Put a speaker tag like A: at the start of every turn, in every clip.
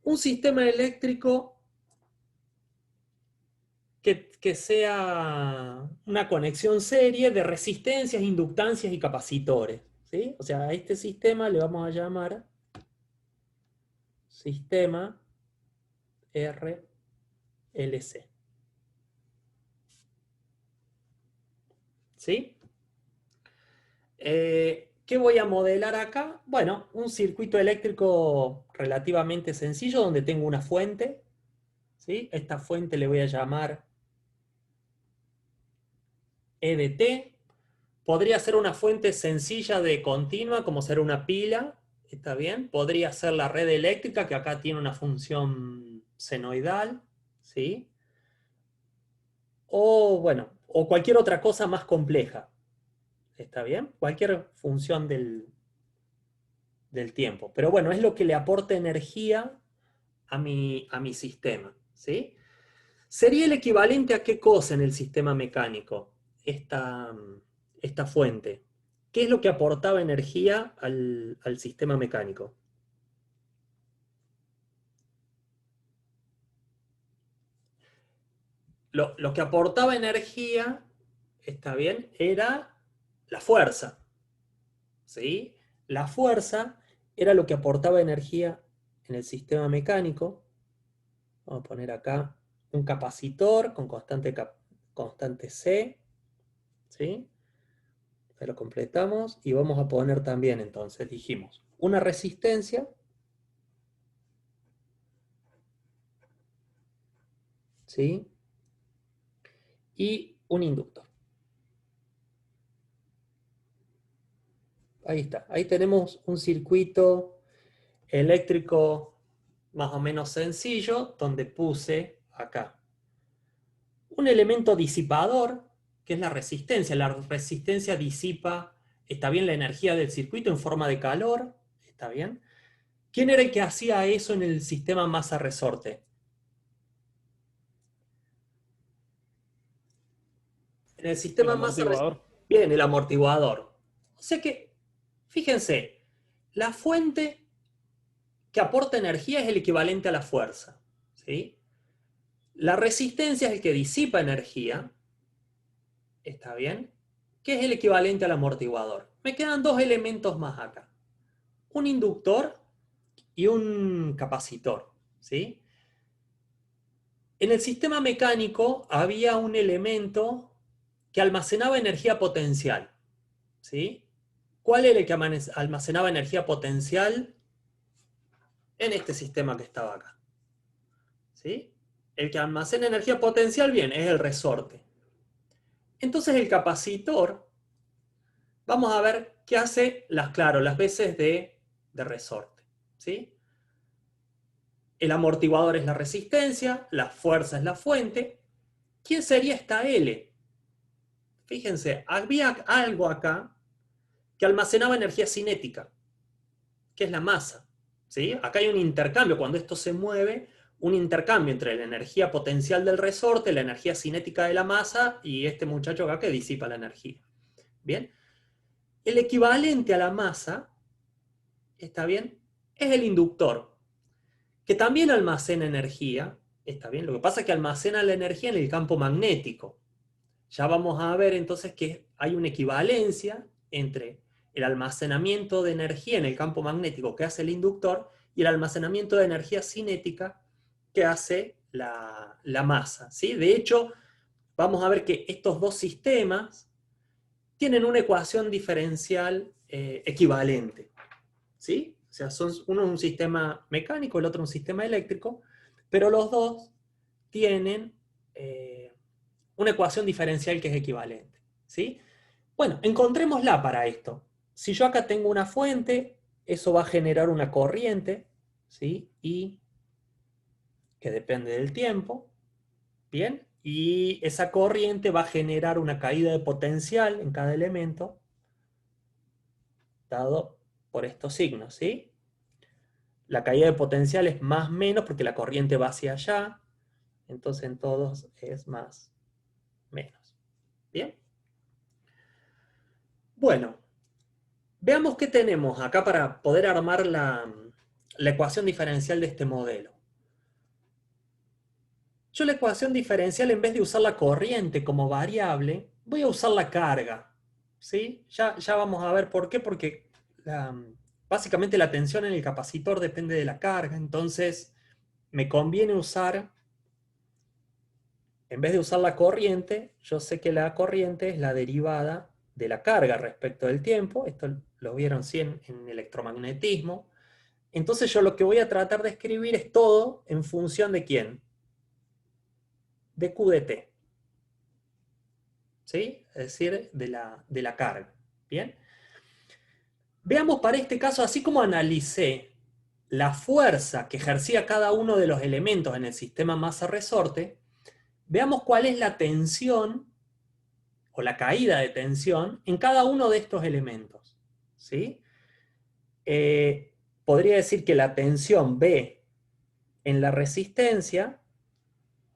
A: un sistema eléctrico que sea una conexión serie de resistencias, inductancias y capacitores, ¿sí? O sea, a este sistema le vamos a llamar sistema RLC. ¿Sí? ¿Qué voy a modelar acá? Bueno, un circuito eléctrico relativamente sencillo donde tengo una fuente, ¿sí? Esta fuente le voy a llamar E de T. Podría ser una fuente sencilla de continua, como ser una pila, ¿está bien? Podría ser la red eléctrica, que acá tiene una función senoidal, ¿sí? O, bueno, o cualquier otra cosa más compleja, ¿está bien? Cualquier función del tiempo. Pero bueno, es lo que le aporta energía a mi sistema, ¿sí? ¿Sería el equivalente a qué cosa en el sistema mecánico? Esta fuente. ¿Qué es lo que aportaba energía al sistema mecánico? Lo que aportaba energía, está bien, era la fuerza, ¿sí? La fuerza era lo que aportaba energía en el sistema mecánico. Vamos a poner acá un capacitor con constante C, ¿sí? Ya lo completamos y vamos a poner también, entonces, dijimos, una resistencia, ¿sí? Y un inductor. Ahí está. Ahí tenemos un circuito eléctrico más o menos sencillo, donde puse acá un elemento disipador, que es la resistencia. La resistencia disipa, está bien, la energía del circuito en forma de calor, está bien. ¿Quién era el que hacía eso en el sistema masa-resorte? En el
B: El
A: sistema masa-resorte,
B: amortiguador.
A: bien, el amortiguador. O sea que, fíjense, la fuente que aporta energía es el equivalente a la fuerza, ¿sí? La resistencia es el que disipa energía, ¿está bien? Que es el equivalente al amortiguador. Me quedan dos elementos más acá. Un inductor y un capacitor, ¿sí? En el sistema mecánico había un elemento que almacenaba energía potencial, ¿sí? ¿Cuál era el que almacenaba energía potencial en este sistema que estaba acá? ¿Sí? El que almacena energía potencial, bien, es el resorte. Entonces el capacitor, vamos a ver qué hace claro, las veces de resorte, ¿sí? El amortiguador es la resistencia, la fuerza es la fuente. ¿Quién sería esta L? Fíjense, había algo acá que almacenaba energía cinética, que es la masa, ¿sí? Acá hay un intercambio, cuando esto se mueve, un intercambio entre la energía potencial del resorte, la energía cinética de la masa y este muchacho acá que disipa la energía. ¿Bien? El equivalente a la masa, ¿está bien? Es el inductor, que también almacena energía, ¿está bien? Lo que pasa es que almacena la energía en el campo magnético. Ya vamos a ver entonces que hay una equivalencia entre el almacenamiento de energía en el campo magnético que hace el inductor y el almacenamiento de energía cinética que hace la masa, ¿sí? De hecho, vamos a ver que estos dos sistemas tienen una ecuación diferencial equivalente, ¿sí? O sea, uno es un sistema mecánico, el otro un sistema eléctrico, pero los dos tienen una ecuación diferencial que es equivalente, ¿sí? Bueno, encontrémosla para esto. Si yo acá tengo una fuente, eso va a generar una corriente, ¿sí? Y que depende del tiempo, ¿bien? Y esa corriente va a generar una caída de potencial en cada elemento, dado por estos signos, ¿sí? La caída de potencial es más menos porque la corriente va hacia allá, entonces en todos es más menos. ¿Bien? Bueno, veamos qué tenemos acá para poder armar la ecuación diferencial de este modelo. yo la ecuación diferencial, en vez de usar la corriente como variable, voy a usar la carga. ¿Sí? Ya vamos a ver por qué, porque básicamente la tensión en el capacitor depende de la carga, entonces me conviene usar, en vez de usar la corriente, yo sé que la corriente es la derivada de la carga respecto del tiempo, esto lo vieron sí en electromagnetismo, entonces yo lo que voy a tratar de escribir es todo en función de ¿quién? De Q de T. ¿Sí? Es decir, de la carga. ¿Bien? Veamos para este caso, así como analicé la fuerza que ejercía cada uno de los elementos en el sistema masa-resorte, veamos cuál es la tensión o la caída de tensión en cada uno de estos elementos. ¿Sí? Podría decir que la tensión B en la resistencia,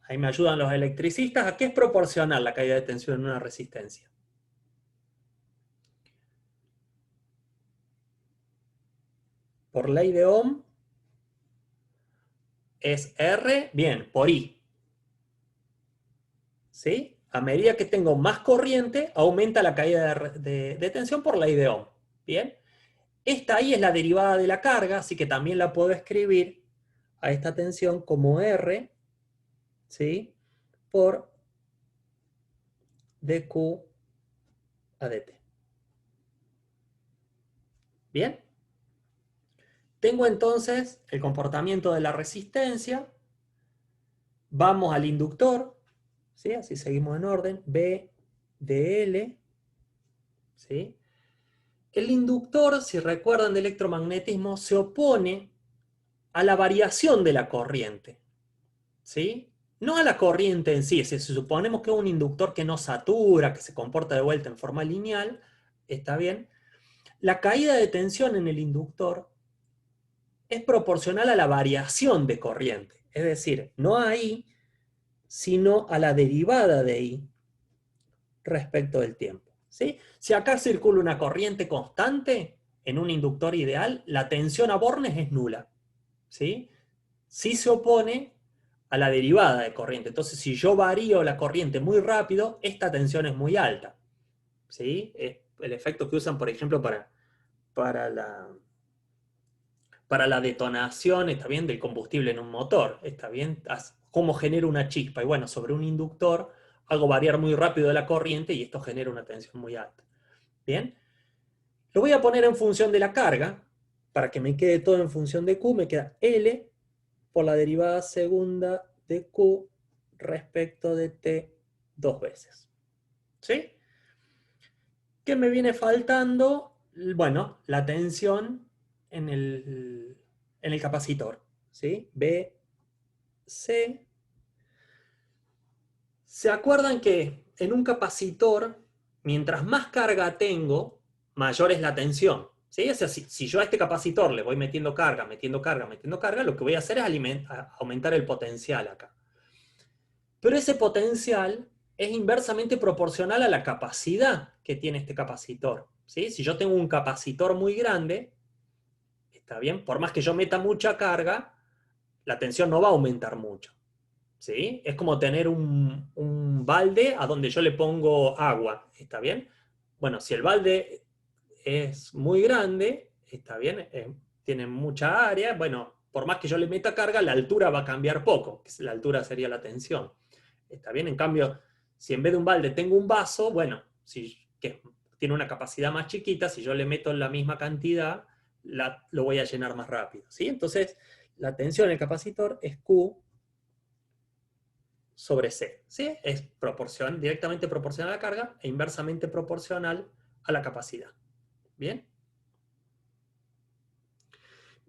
A: ahí me ayudan los electricistas, ¿a qué es proporcional la caída de tensión en una resistencia? Por ley de Ohm es R, bien, por I. ¿Sí? A medida que tengo más corriente, aumenta la caída de tensión por ley de Ohm. Bien. Esta I es la derivada de la carga, así que también la puedo escribir a esta tensión como R, ¿sí? Por dQ a dt. Bien. Tengo entonces el comportamiento de la resistencia. Vamos al inductor, ¿sí? Así seguimos en orden. B de L, ¿sí? El inductor, si recuerdan de electromagnetismo, se opone a la variación de la corriente, ¿sí? No a la corriente en sí. Si suponemos que es un inductor que no satura, que se comporta de vuelta en forma lineal, está bien. La caída de tensión en el inductor es proporcional a la variación de corriente. Es decir, no a I, sino a la derivada de I respecto del tiempo. ¿Sí? Si acá circula una corriente constante en un inductor ideal, la tensión a bornes es nula. ¿Sí? Si se opone a la derivada de corriente. Entonces, si yo varío la corriente muy rápido, esta tensión es muy alta. ¿Sí? Es el efecto que usan, por ejemplo, para la detonación, está bien, del combustible en un motor. Está bien, cómo genera una chispa. Y bueno, sobre un inductor hago variar muy rápido la corriente y esto genera una tensión muy alta. Bien, lo voy a poner en función de la carga, para que me quede todo en función de Q, me queda L por la derivada segunda de Q respecto de T dos veces. ¿Sí? ¿Qué me viene faltando? Bueno, la tensión en el capacitor. ¿Sí? B, C. ¿Se acuerdan que en un capacitor, mientras más carga tengo, mayor es la tensión? ¿Sí? O sea, si yo a este capacitor le voy metiendo carga, metiendo carga, metiendo carga, lo que voy a hacer es aumentar el potencial acá. Pero ese potencial es inversamente proporcional a la capacidad que tiene este capacitor. ¿Sí? Si yo tengo un capacitor muy grande, está bien, por más que yo meta mucha carga, la tensión no va a aumentar mucho. ¿Sí? Es como tener un balde a donde yo le pongo agua, ¿está bien? Bueno, si el balde es muy grande, está bien, tiene mucha área, bueno, por más que yo le meta carga, la altura va a cambiar poco, que la altura sería la tensión. ¿Está bien? En cambio, si en vez de un balde tengo un vaso, bueno, que tiene una capacidad más chiquita, si yo le meto la misma cantidad, lo voy a llenar más rápido. ¿Sí? Entonces, la tensión en el capacitor es Q sobre C. ¿Sí? Es directamente proporcional a la carga e inversamente proporcional a la capacidad. ¿Bien?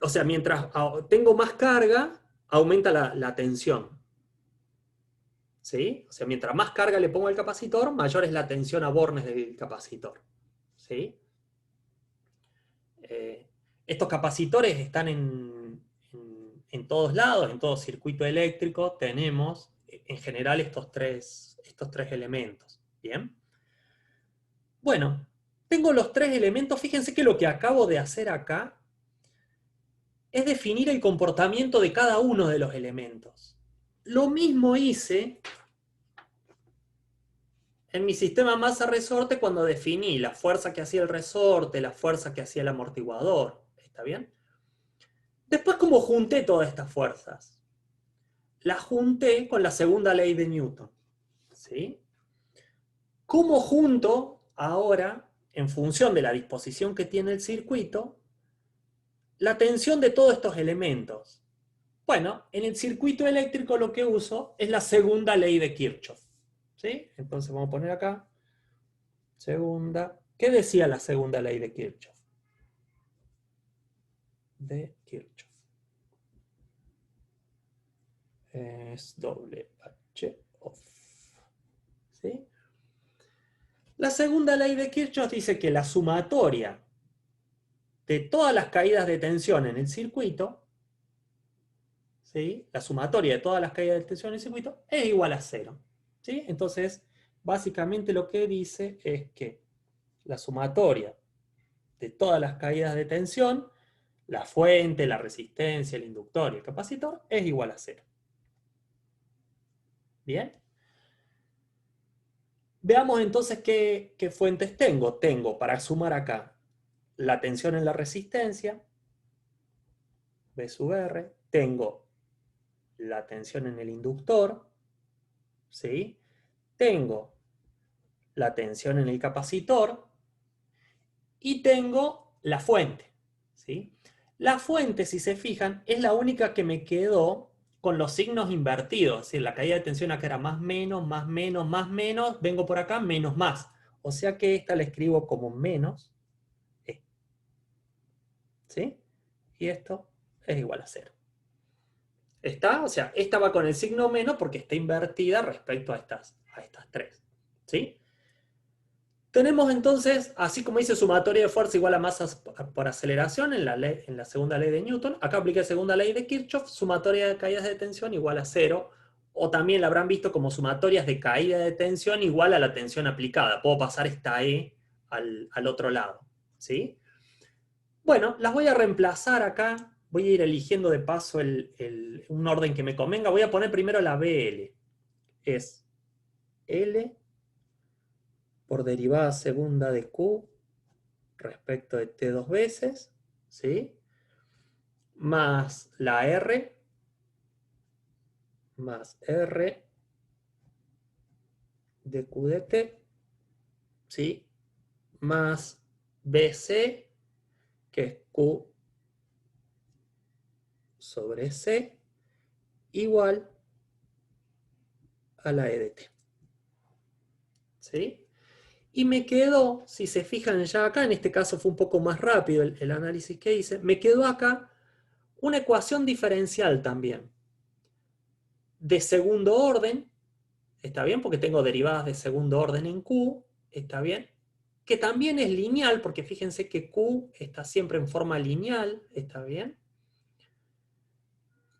A: O sea, mientras tengo más carga, aumenta la tensión. ¿Sí? O sea, mientras más carga le pongo al capacitor, mayor es la tensión a bornes del capacitor. ¿Sí? Estos capacitores están en todos lados, en todo circuito eléctrico tenemos en general estos tres elementos. ¿Bien? Bueno, tengo los tres elementos. Fíjense que lo que acabo de hacer acá es definir el comportamiento de cada uno de los elementos. lo mismo hice en mi sistema masa-resorte cuando definí la fuerza que hacía el resorte, la fuerza que hacía el amortiguador. ¿Está bien? Después, como junté todas estas fuerzas, las junté con la segunda ley de Newton. ¿Sí? ¿Cómo junto ahora, en función de la disposición que tiene el circuito, la tensión de todos estos elementos? Bueno, en el circuito eléctrico lo que uso es la segunda ley de Kirchhoff. ¿Sí? Entonces vamos a poner acá, segunda. ¿Qué decía la segunda ley de Kirchhoff? De Kirchhoff. Es doble H off. ¿Sí? La segunda ley de Kirchhoff dice que la sumatoria de todas las caídas de tensión en el circuito, ¿sí? La sumatoria de todas las caídas de tensión en el circuito es igual a 0. ¿Sí? Entonces, básicamente lo que dice es que la sumatoria de todas las caídas de tensión, la fuente, la resistencia, el inductor y el capacitor, es igual a 0. ¿Bien? Veamos entonces qué fuentes tengo. Tengo, para sumar acá, la tensión en la resistencia, B sub R. Tengo la tensión en el inductor, ¿sí? Tengo la tensión en el capacitor y tengo la fuente, ¿sí? La fuente, si se fijan, es la única que me quedó con los signos invertidos. Es decir, la caída de tensión acá era más menos, más menos, más menos. Vengo por acá, menos más. O sea que esta la escribo como menos E. ¿Sí? Y esto es igual a 0. ¿Está? O sea, esta va con el signo menos porque está invertida respecto a estas tres. ¿Sí? Tenemos entonces, así como dice sumatoria de fuerza igual a masa por aceleración en la segunda ley de Newton, acá apliqué la segunda ley de Kirchhoff, sumatoria de caídas de tensión igual a 0, o también la habrán visto como sumatorias de caída de tensión igual a la tensión aplicada. Puedo pasar esta E al otro lado. ¿Sí? Bueno, las voy a reemplazar acá, voy a ir eligiendo de paso un orden que me convenga. Voy a poner primero la BL, es L por derivada segunda de Q respecto de T dos veces, ¿sí? Más la R, más R de Q de T, ¿sí? Más BC, que es Q sobre C, igual a la E de T. ¿Sí? Y me quedó, si se fijan ya acá, en este caso fue un poco más rápido el análisis que hice, me quedó acá una ecuación diferencial también, de segundo orden, ¿está bien? Porque tengo derivadas de segundo orden en Q, ¿está bien? Que también es lineal, porque fíjense que Q está siempre en forma lineal, ¿está bien?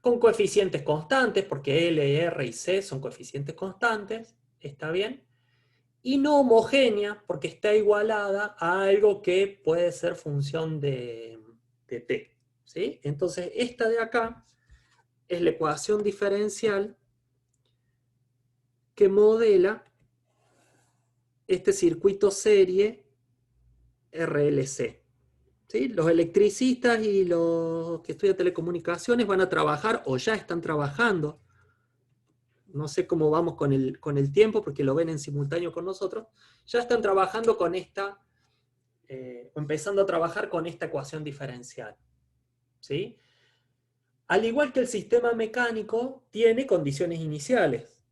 A: Con coeficientes constantes, porque L, R y C son coeficientes constantes, ¿está bien? Y no homogénea, porque está igualada a algo que puede ser función de t. ¿Sí? Entonces, esta de acá es la ecuación diferencial que modela este circuito serie RLC. ¿Sí? Los electricistas y los que estudian telecomunicaciones van a trabajar o ya están trabajando. No sé cómo vamos con el tiempo porque lo ven en simultáneo con nosotros. Ya están trabajando con esta empezando a trabajar con esta ecuación diferencial. ¿Sí? Al igual que el sistema mecánico, tiene condiciones iniciales.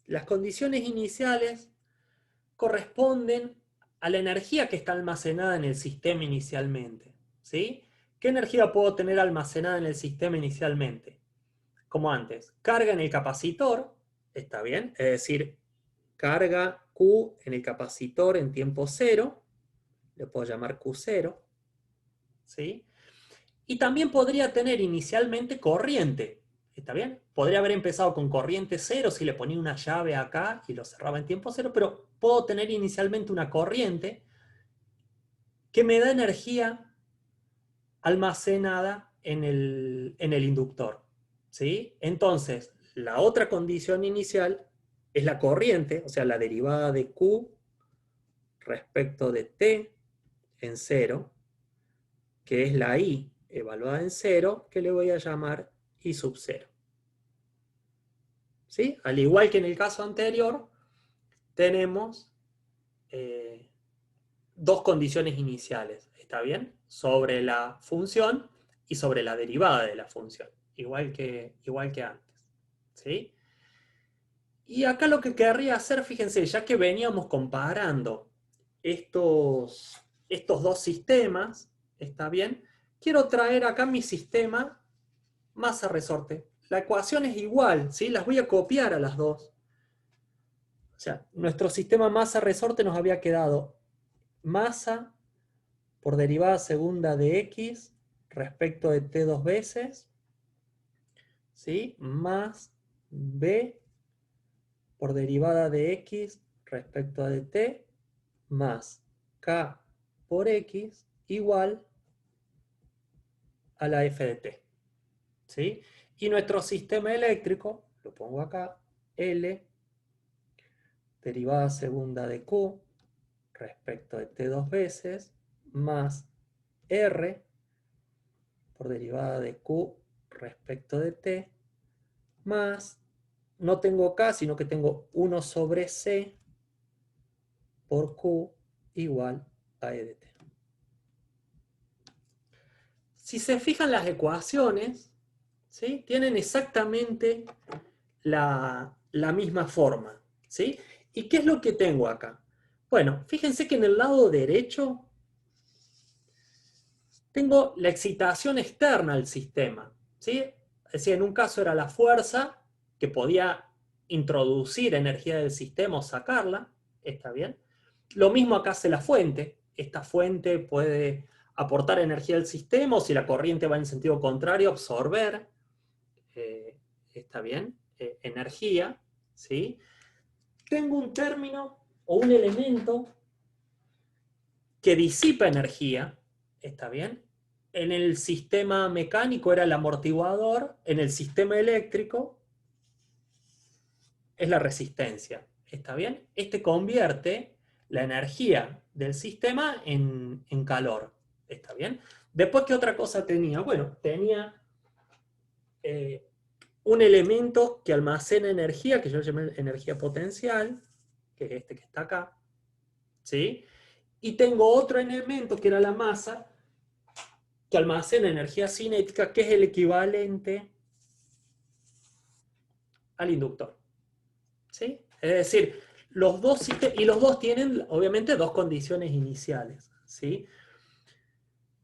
A: Las condiciones iniciales corresponden a la energía que está almacenada en el sistema inicialmente. ¿Sí? ¿Qué energía puedo tener almacenada en el sistema inicialmente? Como antes, carga en el capacitor, ¿está bien? Es decir, carga Q en el capacitor en tiempo cero, le puedo llamar Q0, ¿sí? Y también podría tener inicialmente corriente, ¿está bien? Podría haber empezado con corriente cero si le ponía una llave acá y lo cerraba en tiempo cero, pero puedo tener inicialmente una corriente que me da energía almacenada en el inductor. ¿Sí? Entonces, la otra condición inicial es la corriente, o sea, la derivada de Q respecto de T en 0, que es la I evaluada en 0, que le voy a llamar I sub 0. ¿Sí? Al igual que en el caso anterior, tenemos dos condiciones iniciales, ¿está bien? Sobre la función y sobre la derivada de la función, igual que antes. ¿Sí? Y acá lo que querría hacer, fíjense, ya que veníamos comparando estos dos sistemas, ¿está bien? Quiero traer acá mi sistema masa-resorte. La ecuación es igual, ¿sí? Las voy a copiar a las dos. O sea, nuestro sistema masa-resorte nos había quedado masa por derivada segunda de x respecto de t dos veces, ¿sí? Más b por derivada de x respecto a dt más k por x igual a la f de t. ¿Sí? Y nuestro sistema eléctrico, lo pongo acá, L derivada segunda de q respecto de t dos veces más R por derivada de q respecto de t más, no tengo k, sino que tengo 1 sobre c por q igual a e de t. Si se fijan las ecuaciones, ¿sí? Tienen exactamente la misma forma. ¿Sí? ¿Y qué es lo que tengo acá? Bueno, fíjense que en el lado derecho tengo la excitación externa al sistema. ¿Sí? Es decir, en un caso era la fuerza que podía introducir energía del sistema o sacarla. ¿Está bien? Lo mismo acá hace la fuente. Esta fuente puede aportar energía al sistema o si la corriente va en sentido contrario, absorber. ¿Está bien? Energía. ¿Sí? Tengo un término o un elemento que disipa energía, ¿está bien? En el sistema mecánico era el amortiguador, en el sistema eléctrico es la resistencia, ¿está bien? Este convierte la energía del sistema en calor, ¿está bien? Después, ¿qué otra cosa tenía? Bueno, tenía un elemento que almacena energía, que yo llamé energía potencial, que es este que está acá, ¿sí? Y tengo otro elemento que era la masa, que almacena energía cinética, que es el equivalente al inductor. ¿Sí? Es decir, los dos tienen, obviamente, dos condiciones iniciales. ¿Sí?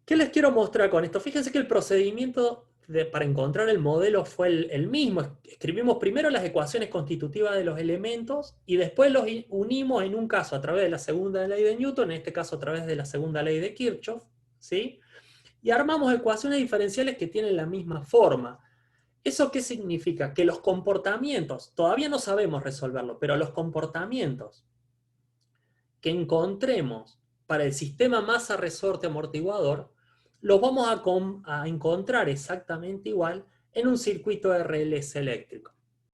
A: ¿Qué les quiero mostrar con esto? Fíjense que el procedimiento para encontrar el modelo fue el mismo. Escribimos primero las ecuaciones constitutivas de los elementos y después los unimos en un caso a través de la segunda ley de Newton, en este caso a través de la segunda ley de Kirchhoff, ¿sí? Y armamos ecuaciones diferenciales que tienen la misma forma. ¿Eso qué significa? Que los comportamientos, todavía no sabemos resolverlo, pero los comportamientos que encontremos para el sistema masa-resorte amortiguador, los vamos a encontrar exactamente igual en un circuito RLS eléctrico.